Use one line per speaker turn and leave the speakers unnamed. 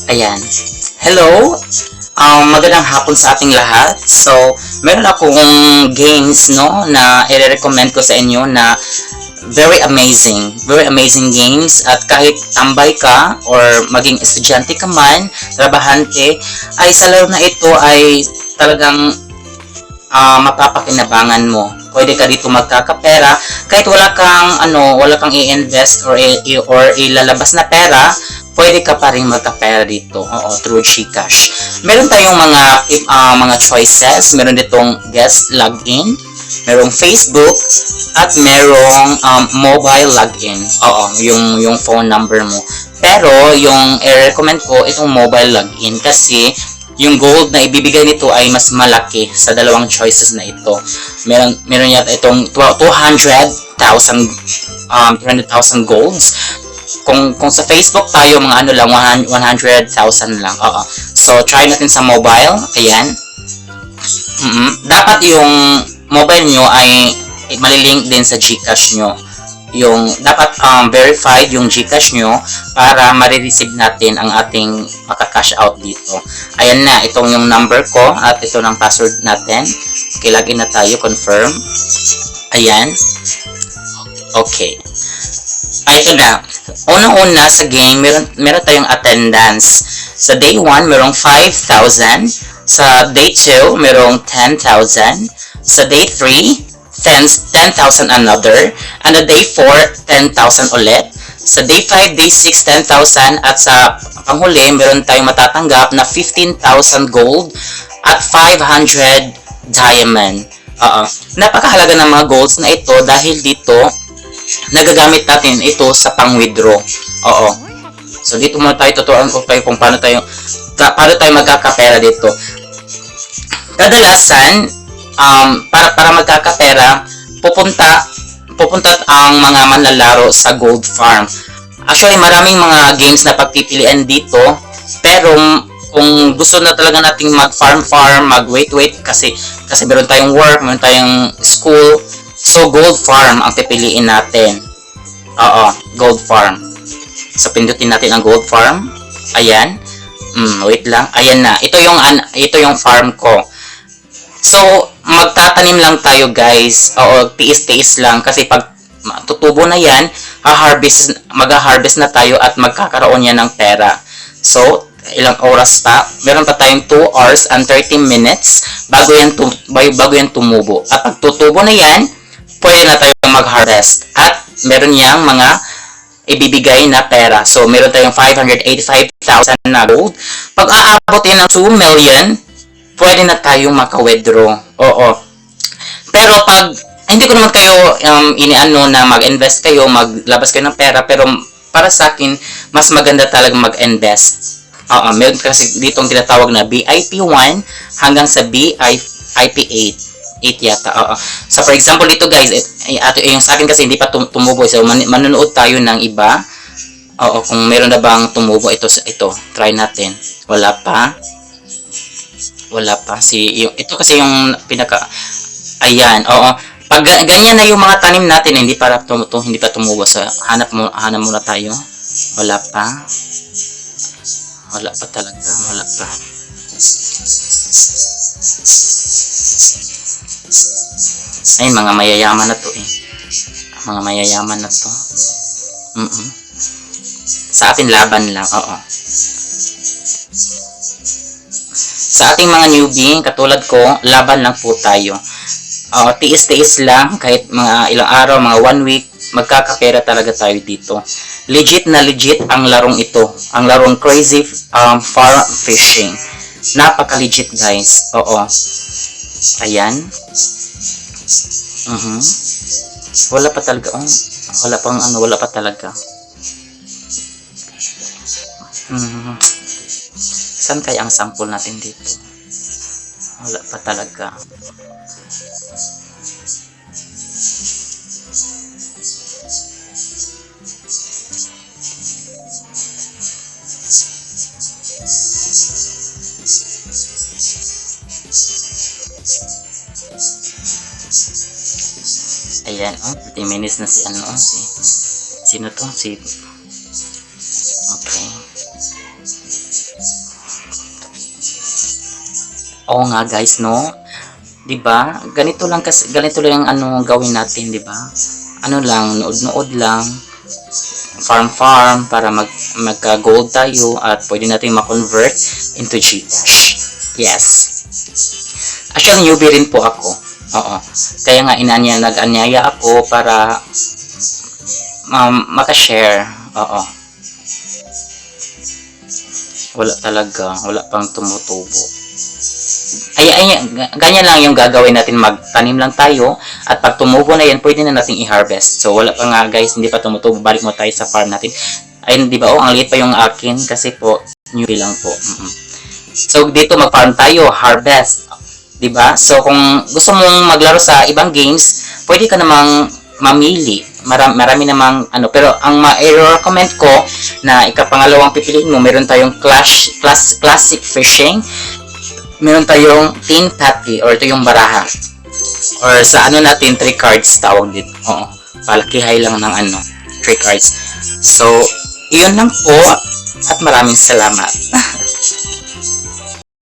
Ayan. Hello! Magandang hapon sa ating lahat. So, meron akong games, no, na i-recommend ko sa inyo na very amazing. Very amazing games. At kahit tambay ka or maging estudyante ka man, trabahante, ay sa laro na ito ay talagang mapapakinabangan mo. Pwede ka dito magkakapera kahit wala kang i-invest or ilalabas na pera, pwede ka pa rin magkapera dito. Oo, through GCash. Meron tayong mga choices. Meron ditong guest login, merong Facebook, at merong mobile login. Oo, yung phone number mo. Pero yung i-recommend ko itong mobile login kasi yung gold na ibibigay nito ay mas malaki sa dalawang choices na ito. Meron yata itong 200,000 golds. Kung sa Facebook tayo, mga ano lang, 100,000 lang. Oo. So, try natin sa mobile. Ayan. Dapat yung mobile nyo ay malilink din sa GCash nyo. Yung dapat verified yung GCash nyo para marireceive natin ang ating maka-cash out dito. Ayan na, itong yung number ko at ito ng password natin. Okay, login na tayo, confirm. Ayan. Okay. Ay, ito na. Unang-una sa game, meron tayong attendance. Sa day 1, merong 5,000. Sa day 2, merong 10,000. Sa day 3, 10,000 another. And the day 4, 10,000 ulit. Sa day 5, day 6, 10,000. At sa panghuli, meron tayong matatanggap na 15,000 gold at 500 diamond. Napakahalaga ng mga golds na ito dahil dito, nagagamit natin ito sa pang-withdraw. Oo. So, dito muna tayo, tuturuan ko tayo kung paano tayo magkakapera dito. Kadalasan, para magkakapera, pupunta ang mga manlalaro sa gold farm. Actually, maraming mga games na pagpipilian dito, pero kung gusto na talaga nating mag-farm, mag-wait, kasi meron tayong work, meron tayong school, so gold farm ang pipiliin natin. Oo, gold farm. So, pindutin natin ang gold farm. Ayan. Wait lang. Ayan na. Ito yung farm ko. So, magtatanim lang tayo, guys. Oo, tiis-tiis lang. Kasi pag tutubo na yan, mag-harvest na tayo at magkakaroon yan ng pera. So, ilang oras pa? Meron pa tayong 2 hours and 30 minutes bago yan tumubo. At pag tutubo na yan, pwede na tayong mag-harvest. At meron yang mga ibibigay na pera. So, meron tayong 585,000 na gold. Pag aabot yan ng 2 million, pwede na tayong maka-withdraw. Oo. Pero pag hindi ko naman kayo iniano na mag-invest kayo, maglabas kayo ng pera, pero para sa akin, mas maganda talaga mag-invest. Meron kasi dito ang tinatawag na BIP 1 hanggang sa BIP 8 yata. So, for example, dito guys, yung sa akin kasi hindi pa tumubo. So, manonood tayo ng iba. Kung meron na bang tumubo ito. Try natin. Wala pa. Ito kasi yung ayan, pag ganyan na yung mga tanim natin, hindi pa tumubo. So, hanap muna tayo. Wala pa talaga. Wala pa. Ay, mga mayayaman na to eh. Mga mayayaman na to. Sa atin, laban lang. Oo. Sa ating mga newbie, katulad ko, laban lang po tayo. Tiis-tiis lang, kahit mga ilang araw, mga 1 week, magkakapera talaga tayo dito. Legit na legit ang larong ito. Ang larong Crazy Farm Fishing. Napaka-legit, guys. Oo. Ayan. Wala pa talaga. Wala pa talaga. Saan kaya ang sample natin dito? Wala pa talaga. Ayan, 30 minutes na si sino to? Oo nga guys, no? 'Di ba? Ganito lang ang ano gawin natin, 'di ba? Ano lang, nood-nood lang, farm para magka-gold tayo at pwede natin ma-convert into GCash. Yes. Actually, newbie rin po ako. Oo. Kaya nga nag-anyaya ako para maka-share. Oo. Wala talaga, wala pang tumutubo. Ganyan lang yung gagawin natin, magtanim lang tayo at pag tumubo na yan, pwede na natin i-harvest. So wala pa nga guys, hindi pa tumutubo, balik mo tayo sa farm natin. Ayun, di ba? Oh, ang liit pa yung akin kasi po, newbie lang po. So dito mag-farm tayo, harvest. Di ba? So kung gusto mong maglaro sa ibang games, pwede ka namang mamili. Marami namang ano, pero ang ma-recommend ko na ikapangalawang pipiliin mo, meron tayong classic fishing, meron tayong tin patty or ito yung baraha. Or sa ano natin, 3 cards tawag dito. Oo. Palakihay lang ng ano, 3 cards. So, iyon lang po at maraming salamat.